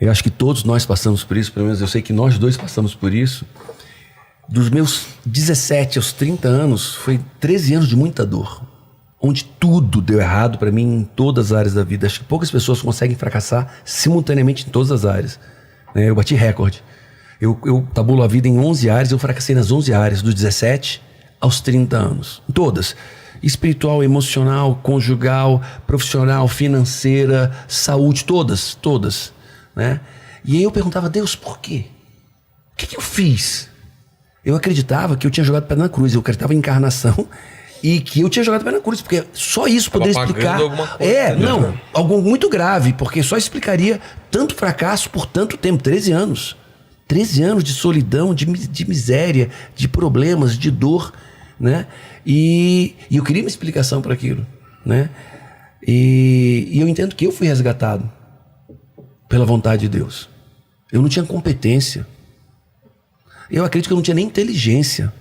Eu acho que todos nós passamos por isso, pelo menos eu sei que nós dois passamos por isso. Dos meus 17 aos 30 anos, foi 13 anos de muita dor. Onde tudo deu errado para mim em todas as áreas da vida. Acho que poucas pessoas conseguem fracassar simultaneamente em todas as áreas. Eu bati recorde. Eu tabulo a vida em 11 áreas, eu fracassei nas 11 áreas, dos 17 aos 30 anos. Em todas. Espiritual, emocional, conjugal, profissional, financeira, saúde, todas. Né? E aí eu perguntava, Deus, por quê? O que eu fiz? Eu acreditava que eu tinha jogado pé na cruz, eu acreditava em encarnação e que eu tinha jogado pé na cruz, porque só isso poderia explicar. Algo muito grave, porque só explicaria tanto fracasso por tanto tempo, 13 anos. 13 anos de solidão, de miséria, de problemas, de dor, né? E eu queria uma explicação para aquilo, né? E eu entendo que eu fui resgatado pela vontade de Deus. Eu não tinha competência. Eu acredito que eu não tinha nem inteligência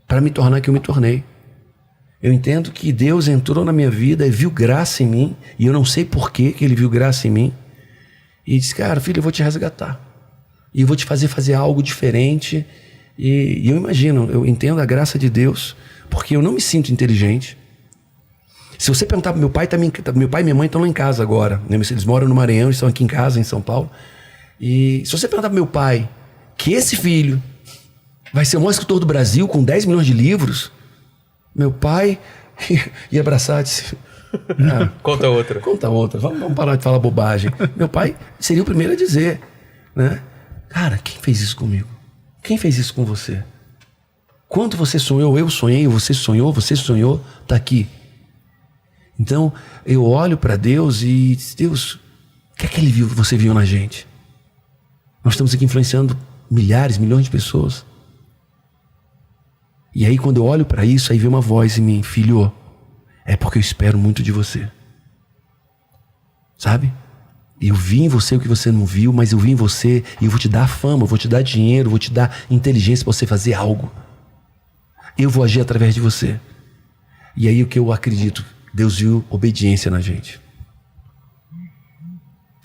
para me tornar que eu me tornei. Eu entendo que Deus entrou na minha vida e viu graça em mim, e eu não sei por que ele viu graça em mim, e disse, cara, filho, eu vou te resgatar. E eu vou te fazer algo diferente. E eu imagino, eu entendo a graça de Deus, porque eu não me sinto inteligente. Se você perguntar para meu pai e minha mãe estão lá em casa agora, né? Eles moram no Maranhão, estão aqui em casa, em São Paulo. E se você perguntar para meu pai que esse filho vai ser o maior escritor do Brasil com 10 milhões de livros, meu pai ia abraçar e disse... Conta outra. Vamos parar de falar bobagem. Meu pai seria o primeiro a dizer, né? Cara, quem fez isso comigo? Quem fez isso com você? Quanto você sonhou, eu sonhei, você sonhou, tá aqui. Então, eu olho para Deus e diz, Deus, o que é que você viu na gente? Nós estamos aqui influenciando milhares, milhões de pessoas. E aí quando eu olho para isso, aí vem uma voz em mim, filho, é porque eu espero muito de você. Sabe? Eu vi em você o que você não viu, mas eu vi em você e eu vou te dar fama, eu vou te dar dinheiro, eu vou te dar inteligência para você fazer algo. Eu vou agir através de você. E aí o que eu acredito, Deus viu obediência na gente.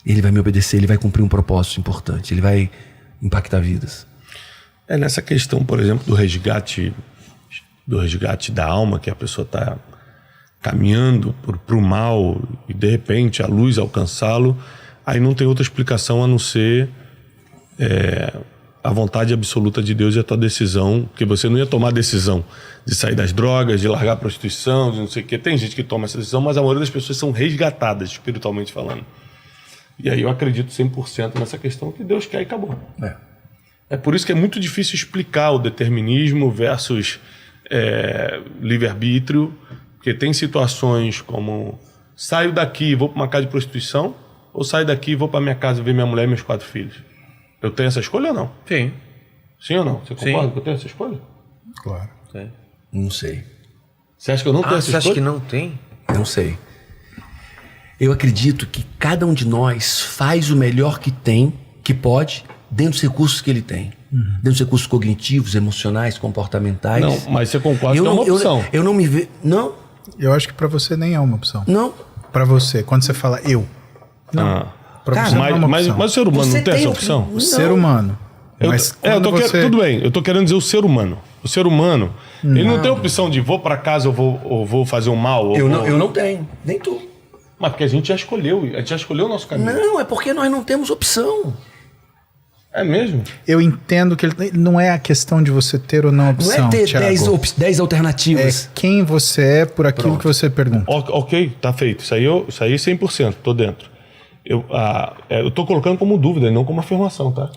Ele vai me obedecer, ele vai cumprir um propósito importante, ele vai impactar vidas. Nessa questão, por exemplo, do resgate da alma, que a pessoa está caminhando para o mal e de repente a luz alcançá-lo, aí não tem outra explicação a não ser a vontade absoluta de Deus e a tua decisão, porque você não ia tomar a decisão de sair das drogas, de largar a prostituição, de não sei o quê. Tem gente que toma essa decisão, mas a maioria das pessoas são resgatadas, espiritualmente falando. E aí eu acredito 100% nessa questão que Deus quer e acabou. É por isso que é muito difícil explicar o determinismo versus livre-arbítrio, porque tem situações como saio daqui e vou para uma casa de prostituição, ou saio daqui e vou para minha casa ver minha mulher e meus 4 filhos. Eu tenho essa escolha ou não? Sim. Sim ou não? Você concorda que eu tenho essa escolha? Claro. Sim. Não sei. Você acha que eu não tenho essa escolha? Você acha que não tem? Não sei. Eu acredito que cada um de nós faz o melhor que tem, que pode, dentro dos recursos que ele tem. Dentro dos recursos cognitivos, emocionais, comportamentais. Não, mas você concorda que é uma opção. Eu não me vejo... Não. Eu acho que pra você nem é uma opção. Não. Pra você, quando você fala eu. Não. Pra Cara, você não é uma Mas opção. o ser humano Você não tem essa tem opção? O ser humano. Mas Tudo bem, eu tô querendo dizer o ser humano. O ser humano, ele não tem opção de vou pra casa ou vou fazer um mal. Eu não tenho. Nem tu. Mas porque a gente já escolheu o nosso caminho. Não, é porque nós não temos opção. É mesmo? Eu entendo que não é a questão de você ter ou não opção, Não é ter Thiago. 10 alternativas. É quem você é por aquilo que você pergunta. Ok, tá feito. Isso aí 100%, tô dentro. Eu tô colocando como dúvida, não como afirmação, tá?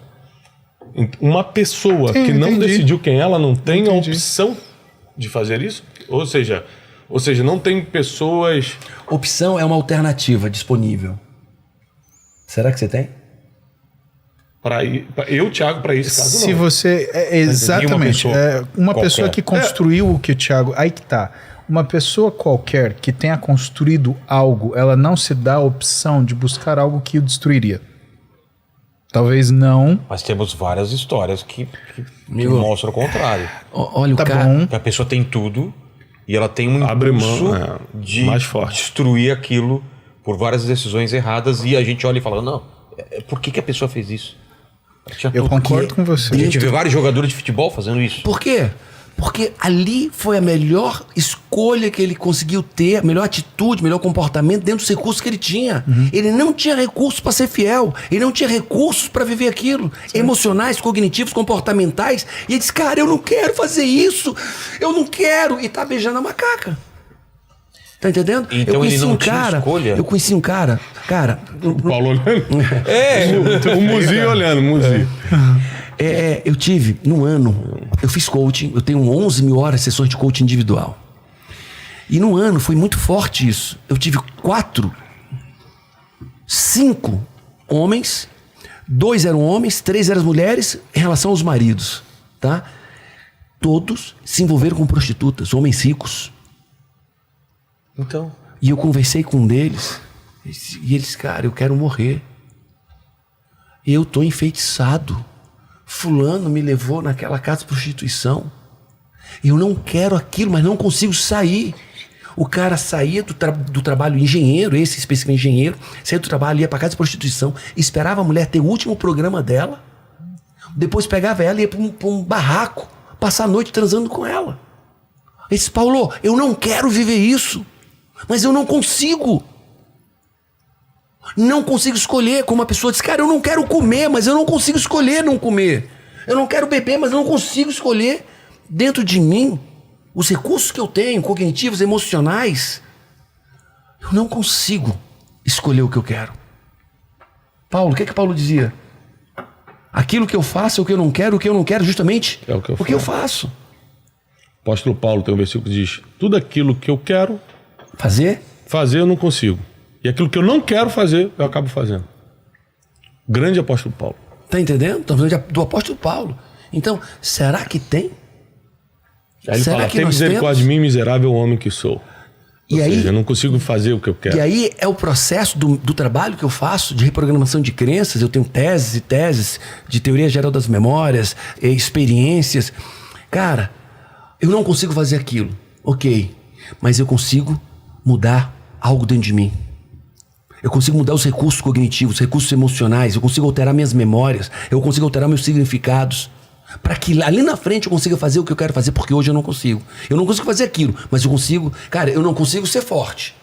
Uma pessoa que não decidiu quem ela não tem a opção de fazer isso? Ou seja, não tem pessoas... Opção é uma alternativa disponível. Será que você tem? Thiago, para esse caso, Se não. você... exatamente. Uma pessoa que construiu o que o Thiago... Aí que tá. Uma pessoa qualquer que tenha construído algo, ela não se dá a opção de buscar algo que o destruiria. Talvez não. Mas temos várias histórias que mostram o contrário. Olha o Tá cara... bom. Que a pessoa tem tudo e ela tem um Abre impulso mão, de mais forte. destruir aquilo por várias decisões erradas e a gente olha e fala, não, Por que a pessoa fez isso? Eu concordo com você. A gente vê vários jogadores de futebol fazendo isso. Por quê? Porque ali foi a melhor escolha que ele conseguiu ter, a melhor atitude, melhor comportamento dentro dos recursos que ele tinha. Ele não tinha recursos para ser fiel, ele não tinha recursos para viver aquilo, emocionais, cognitivos, comportamentais. E ele disse, cara, eu não quero fazer isso, eu não quero. E tá beijando a macaca. Tá entendendo? Então eu conheci ele não tinha escolha? Eu conheci um cara, O Paulo olhando. O Muzi olhando, Muzi. Eu tive, num ano, eu fiz coaching, eu tenho 11 mil horas de sessões de coaching individual. E num ano foi muito forte isso. Eu tive 5 homens, 2 eram homens, 3 eram mulheres em relação aos maridos, tá? Todos se envolveram com prostitutas, homens ricos. Então... E eu conversei com um deles, e eles, cara, eu quero morrer. Eu tô enfeitiçado. Fulano me levou naquela casa de prostituição. Eu não quero aquilo, mas não consigo sair. O cara saía do trabalho engenheiro, esse específico engenheiro, saía do trabalho, ia pra casa de prostituição, esperava a mulher ter o último programa dela, depois pegava ela e ia pra um barraco, passar a noite transando com ela. Ele disse, Paulo, eu não quero viver isso, mas eu não consigo. Não consigo escolher, como a pessoa diz, cara, eu não quero comer, mas eu não consigo escolher não comer. Eu não quero beber, mas eu não consigo escolher. Dentro de mim, os recursos que eu tenho, cognitivos, emocionais, eu não consigo escolher o que eu quero. Paulo, o que Paulo dizia? Aquilo que eu faço é o que eu não quero justamente é o que eu faço. O apóstolo Paulo tem um versículo que diz, tudo aquilo que eu quero fazer eu não consigo. E aquilo que eu não quero fazer, eu acabo fazendo. Grande apóstolo Paulo. Tá entendendo? Estamos falando do apóstolo Paulo. Então, será que tem? Aí ele será fala, que tem misericórdia de mim, miserável homem que sou. Ou seja, eu não consigo fazer o que eu quero. E aí é o processo do trabalho que eu faço de reprogramação de crenças. Eu tenho teses e teses de teoria geral das memórias, experiências. Cara, eu não consigo fazer aquilo. Ok, mas eu consigo mudar algo dentro de mim. Eu consigo mudar os recursos cognitivos, os recursos emocionais, eu consigo alterar minhas memórias, eu consigo alterar meus significados, para que ali na frente eu consiga fazer o que eu quero fazer, porque hoje eu não consigo. Eu não consigo fazer aquilo, mas eu consigo... Cara, eu não consigo ser forte,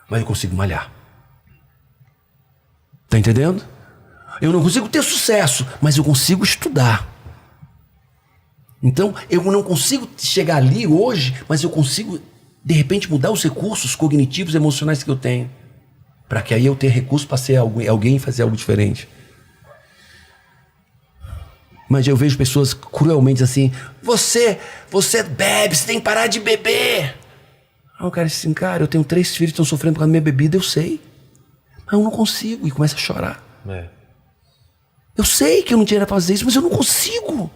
mas eu consigo malhar. Tá entendendo? Eu não consigo ter sucesso, mas eu consigo estudar. Então, eu não consigo chegar ali hoje, mas eu consigo, de repente, mudar os recursos cognitivos e emocionais que eu tenho. Para que aí eu tenha recurso para ser alguém e fazer algo diferente. Mas eu vejo pessoas cruelmente assim, você bebe, você tem que parar de beber. Aí o cara diz assim, cara, eu tenho 3 filhos que estão sofrendo por causa da minha bebida, eu sei. Mas eu não consigo. E começa a chorar. Eu sei que eu não tinha para fazer isso, mas eu não consigo.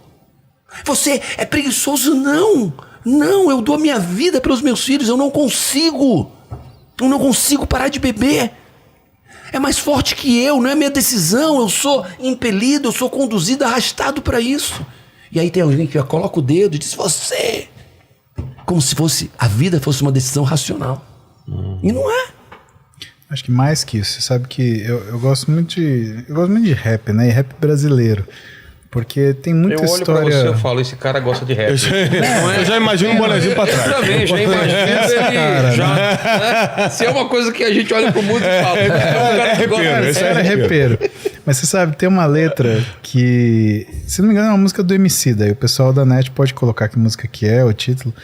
Você é preguiçoso? Não, eu dou a minha vida pelos meus filhos, eu não consigo. Eu não consigo parar de beber. É mais forte que eu, não é minha decisão. Eu sou impelido, eu sou conduzido, arrastado para isso. E aí tem alguém que coloca o dedo e diz, você. Como se a vida fosse uma decisão racional. E não é. Acho que mais que isso. Você sabe que eu gosto muito de rap, né? E rap brasileiro. Porque tem muita história... Eu olho pra você e falo, esse cara gosta de rap. Eu já imagino um bonezinho pra trás. Eu também, já imagino ele. Se é uma coisa que a gente olha pro mundo e fala... Esse cara é repeiro. Mas você sabe, tem uma letra que... Se não me engano é uma música do Emicida. Aí o pessoal da net pode colocar que música que é, o título.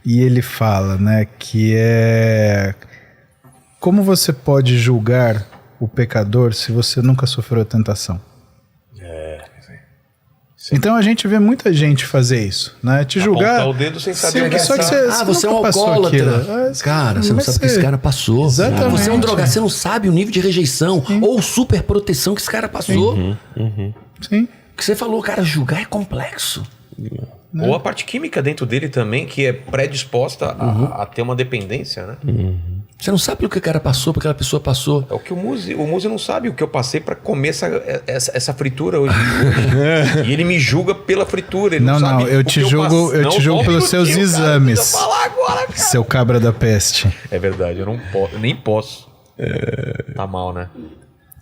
E ele fala, né, que é... Como você pode julgar o pecador se você nunca sofreu a tentação? Então a gente vê muita gente fazer isso, né? Te julgar. Apontar o dedo sem saber o que é. Só que você é um alcoólatra. Cara, você não sabe o que esse cara passou. Exatamente. Você é um drogado, você não sabe o nível de rejeição ou super proteção que esse cara passou. Sim. O que você falou, cara, julgar é complexo. Ou a parte química dentro dele também, que é predisposta a ter uma dependência, né? Você não sabe o que o cara passou, porque aquela pessoa passou. É o que o Muzi não sabe o que eu passei para comer essa fritura hoje. E ele me julga pela fritura. Ele não sabe eu te julgo pelos seus exames. Cara, falar agora, cara. Seu cabra da peste. É verdade, eu nem posso. Tá mal, né?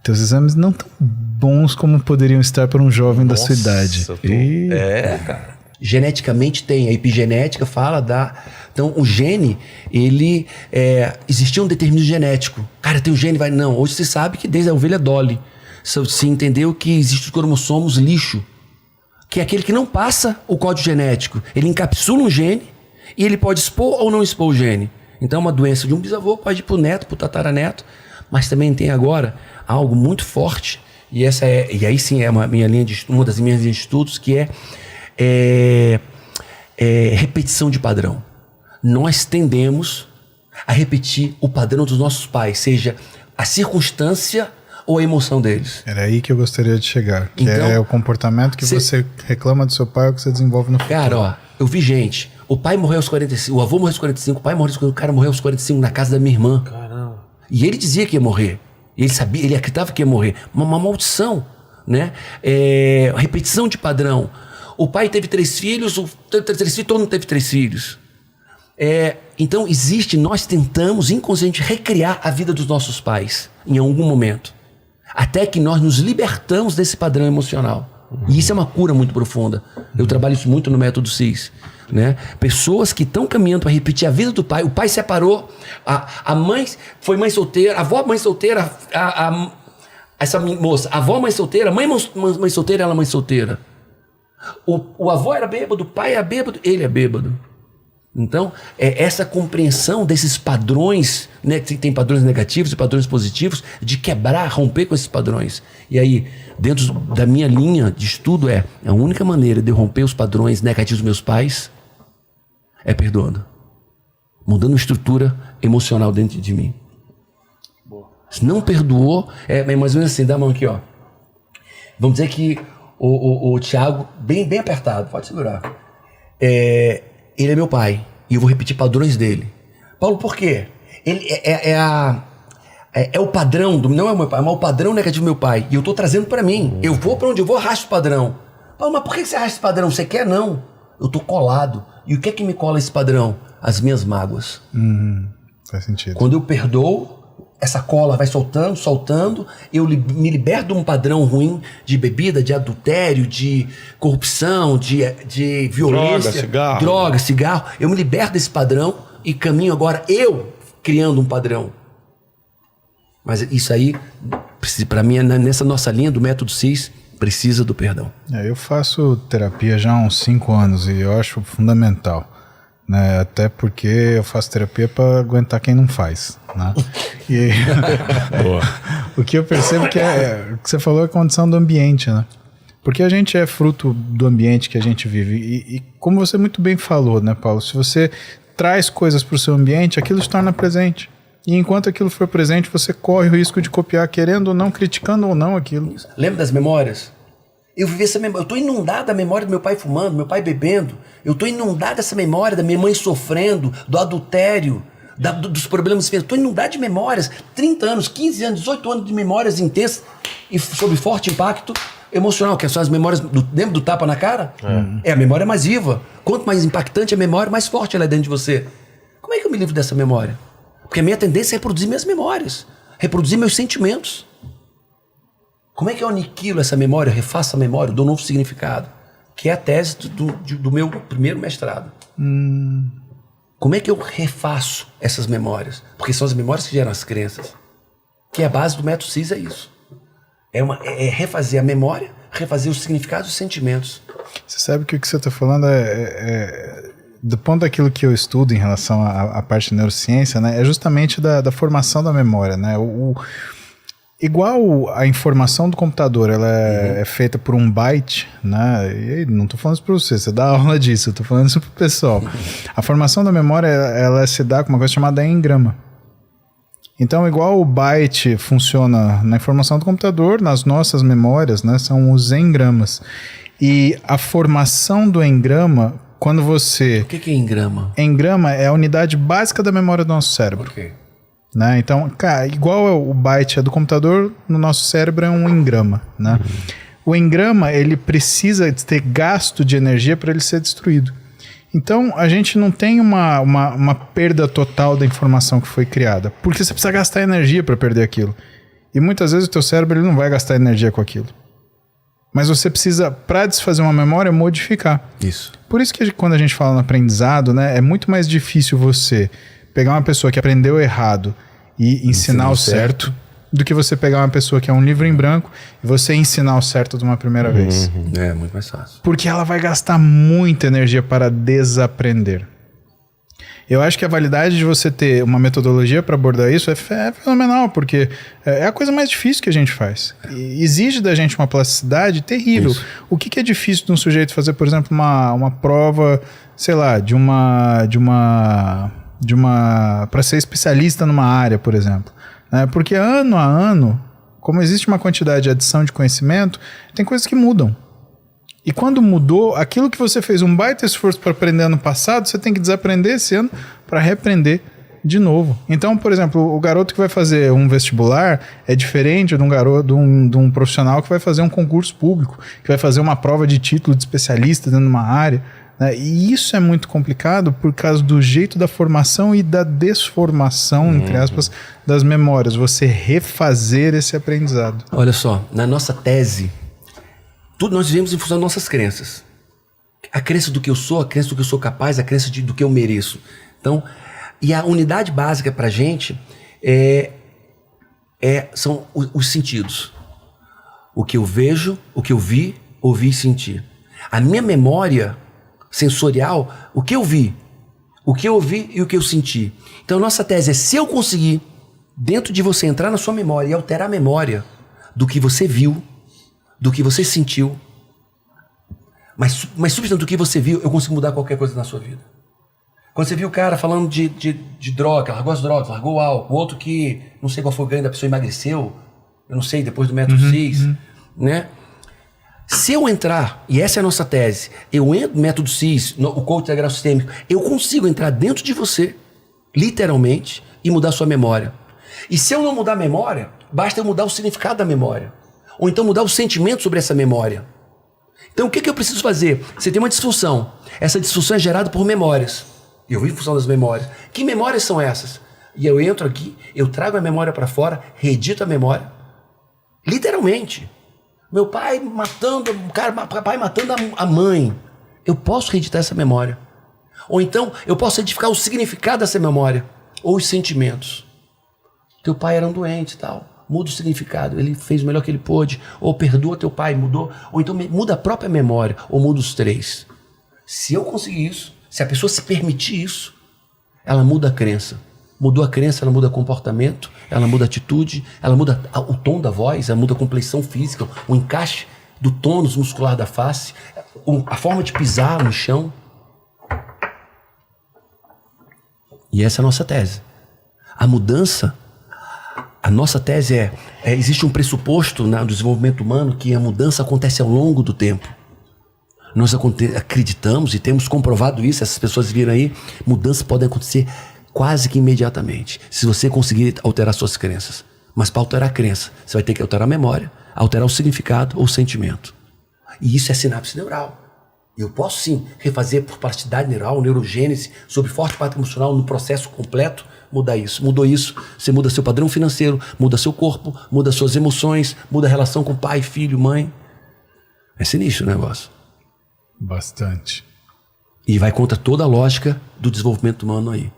teus exames não tão bons como poderiam estar para um jovem da sua idade. Cara. Geneticamente tem, a epigenética fala da... Então, o gene, ele... existia um determinismo genético. Cara, tem um gene, vai... Não, hoje se sabe que desde a ovelha Dolly se entendeu que existe os cromossomos lixo, que é aquele que não passa o código genético. Ele encapsula um gene e ele pode expor ou não expor o gene. Então, uma doença de um bisavô pode ir pro neto, pro tataraneto, mas também tem agora algo muito forte, e aí sim é uma das minhas linhas de estudos, que é repetição de padrão. Nós tendemos a repetir o padrão dos nossos pais, seja a circunstância ou a emoção deles. Era aí que eu gostaria de chegar, que então, é o comportamento que você reclama do seu pai, o que você desenvolve no futuro. Cara, ó, eu vi gente, o pai morreu aos 45, o avô morreu aos 45, o pai morreu aos 45, o cara morreu aos 45 na casa da minha irmã. Caramba. E ele dizia que ia morrer. Ele sabia, ele acreditava que ia morrer. Uma maldição, né? Repetição de padrão. O pai teve 3 filhos, todo mundo teve 3 filhos. Então nós tentamos inconscientemente recriar a vida dos nossos pais em algum momento. Até que nós nos libertamos desse padrão emocional. E isso é uma cura muito profunda. Eu trabalho isso muito no método CIS. Né? Pessoas que estão caminhando para repetir a vida do pai. O pai separou, a mãe foi mãe solteira, a avó mãe solteira, essa moça, a avó mãe solteira, mãe solteira, ela mãe solteira. O avô era bêbado, o pai é bêbado, ele é bêbado. Então, essa compreensão desses padrões, né, que tem padrões negativos e padrões positivos, de quebrar, romper com esses padrões. E aí, dentro da minha linha de estudo, a única maneira de eu romper os padrões negativos dos meus pais é perdoando. Mudando a estrutura emocional dentro de mim. Boa. Se não perdoou, mais ou menos assim, dá a mão aqui, ó. Vamos dizer que o Thiago, bem apertado, pode segurar. Ele é meu pai e eu vou repetir padrões dele. Paulo, por quê? Ele é o padrão, não é o meu pai, mas o padrão negativo do meu pai. E eu estou trazendo para mim. Eu vou para onde eu vou, arrasto o padrão. Paulo, mas por que você arrasta esse padrão? Você quer? Não. Eu estou colado. E o que é que me cola esse padrão? As minhas mágoas. Faz sentido. Quando eu perdoo, essa cola vai soltando, eu me liberto de um padrão ruim de bebida, de adultério, de corrupção, de violência. Droga, cigarro. Eu me liberto desse padrão e caminho agora eu criando um padrão. Mas isso aí, para mim, nessa nossa linha do método CIS, precisa do perdão. Eu faço terapia já há uns 5 anos e eu acho fundamental. Né? Até porque eu faço terapia para aguentar quem não faz, né? E o que eu percebo que o que você falou é a condição do ambiente, né? Porque a gente é fruto do ambiente que a gente vive e como você muito bem falou, né, Paulo? Se você traz coisas para o seu ambiente, aquilo se torna presente. E enquanto aquilo for presente, você corre o risco de copiar, querendo ou não, criticando ou não aquilo. Lembra das memórias? Eu vivi essa memória, eu estou inundado da memória do meu pai fumando, meu pai bebendo. Eu estou inundado dessa memória da minha mãe sofrendo, do adultério, dos problemas físicos. Estou inundado de memórias, 30 anos, 15 anos, 18 anos de memórias intensas e sob forte impacto emocional, que são as memórias lembra do tapa na cara? É a memória mais viva. Quanto mais impactante a memória, mais forte ela é dentro de você. Como é que eu me livro dessa memória? Porque a minha tendência é reproduzir minhas memórias, reproduzir meus sentimentos. Como é que eu aniquilo essa memória, refaço a memória, dou um novo significado? Que é a tese do meu primeiro mestrado. Como é que eu refaço essas memórias? Porque são as memórias que geram as crenças. Que é a base do método CIS, é isso. É refazer a memória, refazer os significados e os sentimentos. Você sabe que o que você está falando do ponto daquilo que eu estudo em relação à parte de neurociência, né, é justamente da formação da memória, né? Igual a informação do computador, ela é feita por um byte, né? E não estou falando isso para você dá aula disso, eu estou falando isso para o pessoal. A formação da memória, ela se dá com uma coisa chamada engrama. Então, igual o byte funciona na informação do computador, nas nossas memórias, né, são os engramas. E a formação do engrama, quando você... O que é engrama? Engrama é a unidade básica da memória do nosso cérebro. Ok. Né? Então, cara, igual o byte é do computador, no nosso cérebro é um engrama, né? O engrama, ele precisa ter gasto de energia para ele ser destruído. Então, a gente não tem uma perda total da informação que foi criada, porque você precisa gastar energia para perder aquilo. E muitas vezes o teu cérebro ele não vai gastar energia com aquilo. Mas você precisa, para desfazer uma memória, modificar. Isso. Por isso que quando a gente fala no aprendizado, né, é muito mais difícil você pegar uma pessoa que aprendeu errado e ensinar o certo do que você pegar uma pessoa que é um livro em branco e você ensinar o certo de uma primeira vez. É muito mais fácil. Porque ela vai gastar muita energia para desaprender. Eu acho que a validade de você ter uma metodologia para abordar isso é fenomenal, porque é a coisa mais difícil que a gente faz. E exige da gente uma plasticidade terrível. Isso. O que é difícil de um sujeito fazer, por exemplo, uma prova, sei lá, para ser especialista numa área, por exemplo. Né? Porque ano a ano, como existe uma quantidade de adição de conhecimento, tem coisas que mudam. E quando mudou, aquilo que você fez um baita esforço para aprender ano passado, você tem que desaprender esse ano para reaprender de novo. Então, por exemplo, o garoto que vai fazer um vestibular é diferente de um garoto, de um profissional que vai fazer um concurso público, que vai fazer uma prova de título de especialista dentro de uma área. Né? E isso é muito complicado por causa do jeito da formação e da desformação, entre aspas, das memórias. Você refazer esse aprendizado. Olha só, na nossa tese, tudo nós vivemos em função das nossas crenças. A crença do que eu sou, a crença do que eu sou capaz, a crença do que eu mereço. Então, e a unidade básica pra gente são os sentidos. O que eu vejo, o que eu vi, ouvi e senti. A minha memória sensorial, o que eu vi, o que eu ouvi e o que eu senti. Então, a nossa tese é, se eu conseguir, dentro de você, entrar na sua memória e alterar a memória do que você viu, do que você sentiu, mas substante do que você viu, eu consigo mudar qualquer coisa na sua vida. Quando você viu o cara falando de droga, largou as drogas, largou o álcool, o outro que, não sei qual foi o ganho da pessoa, emagreceu, eu não sei, depois do método CIS, né? Se eu entrar, e essa é a nossa tese, eu entro no método CIS, o coach integral sistêmico, eu consigo entrar dentro de você, literalmente, e mudar a sua memória. E se eu não mudar a memória, basta eu mudar o significado da memória. Ou então mudar o sentimento sobre essa memória. Então o que eu preciso fazer? Você tem uma disfunção. Essa disfunção é gerada por memórias. Eu vivo em função das memórias. Que memórias são essas? E eu entro aqui, eu trago a memória para fora, reedito a memória. Literalmente. Meu pai matando a mãe. Eu posso reeditar essa memória. Ou então eu posso edificar o significado dessa memória. Ou os sentimentos. Teu pai era um doente e tal. Muda o significado, ele fez o melhor que ele pôde, ou perdoa teu pai, mudou, ou então muda a própria memória, ou muda os três. Se eu conseguir isso, se a pessoa se permitir isso, ela muda a crença. Mudou a crença, ela muda comportamento, ela muda atitude, ela muda o tom da voz, ela muda a complexão física, o encaixe do tônus muscular da face, a forma de pisar no chão. E essa é a nossa tese. A mudança... A nossa tese existe um pressuposto no desenvolvimento humano que a mudança acontece ao longo do tempo. Nós acreditamos e temos comprovado isso, essas pessoas viram aí, mudanças podem acontecer quase que imediatamente, se você conseguir alterar suas crenças. Mas para alterar a crença, você vai ter que alterar a memória, alterar o significado ou o sentimento. E isso é sinapse neural. Eu posso sim refazer por plasticidade neural, neurogênese, sob forte impacto emocional no processo completo, mudar isso. Mudou isso, você muda seu padrão financeiro, muda seu corpo, muda suas emoções, muda a relação com pai, filho, mãe. É sinistro o negócio. Bastante. E vai contra toda a lógica do desenvolvimento humano aí.